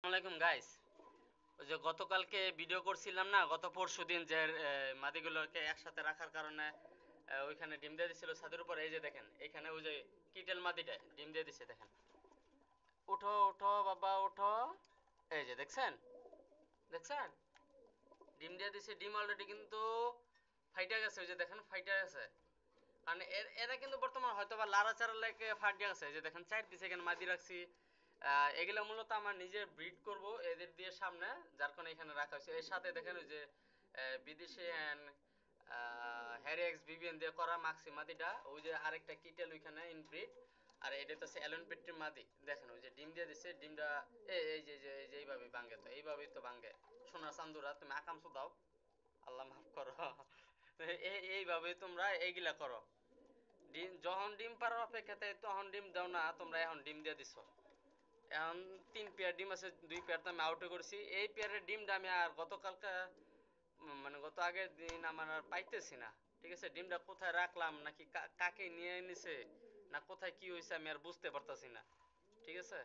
আলাইকুম গাইস। ওই যে গতকালকে ভিডিও করছিলাম না, গত পরশু দিন, যে মাদিগুলোকে একসাথে রাখার কারণে ওইখানে ডিম দিয়ে দিছিল ছাদের উপরে। এই যে দেখেন, এখানে ওই যে কিটেল মাদিটা ডিম দিয়ে দিছে, দেখেন। উঠো উঠো বাবা উঠো। এই যে দেখছেন, দেখছেন ডিম দিয়ে দিছে। ডিম অলরেডি কিন্তু ফাইটা গেছে, ওই যে দেখেন ফাইটা গেছে। কারণ এরা কিন্তু বর্তমান হয়তো বা লাড়াচাড়া লেগে ফাটিয়ে গেছে। এই যে দেখেন 4 পিস এখানে মাদি রাখছি। এগুলা মূলত আমার নিজের ব্রিড করব এদের দিয়ে সামনে, যার কারণে এখানে রাখা হয়েছে। এর সাথে দেখেন ওই যে বিদেশি হ্যারি এক্স বিবিএন দিয়ে করা মাক্সি মাদিটা, ওই যে আরেকটা কিটেল ওইখানে ইনব্রিড। আর এটা তো হচ্ছে অ্যালন পেট্রির মাদি। দেখেন ওই যে ডিম দিয়ে দিচ্ছে, ডিমটা এই যে এইভাবে ভাঙ্গে, তো এইভাবেই তো ভাঙ্গে। সোনা চান্দুরা, তুমি আকামসো দাও, আল্লাহ মাফ করো। তো এইভাবে তোমরা এইগুলা করো। ডিম যখন ডিম পাড়ার অপেক্ষাতে, তখন ডিম দাও না তোমরা, এখন ডিম দিয়ে দিছো। এখন 3 পেয়ার ডিম আছে, 2 পেয়ার তো আমি আউটে করছি। এই পেয়ারের ডিমটা আমি আর গতকালকে মানে গত আগের দিন আমার আর পাইতেছি না। ঠিক আছে, ডিমটা কোথায় রাখলাম, নাকি কাকে নিয়ে নিছে, না কোথায় কি হয়েছে, আমি আর বুঝতে পারতাছি না। ঠিক আছে।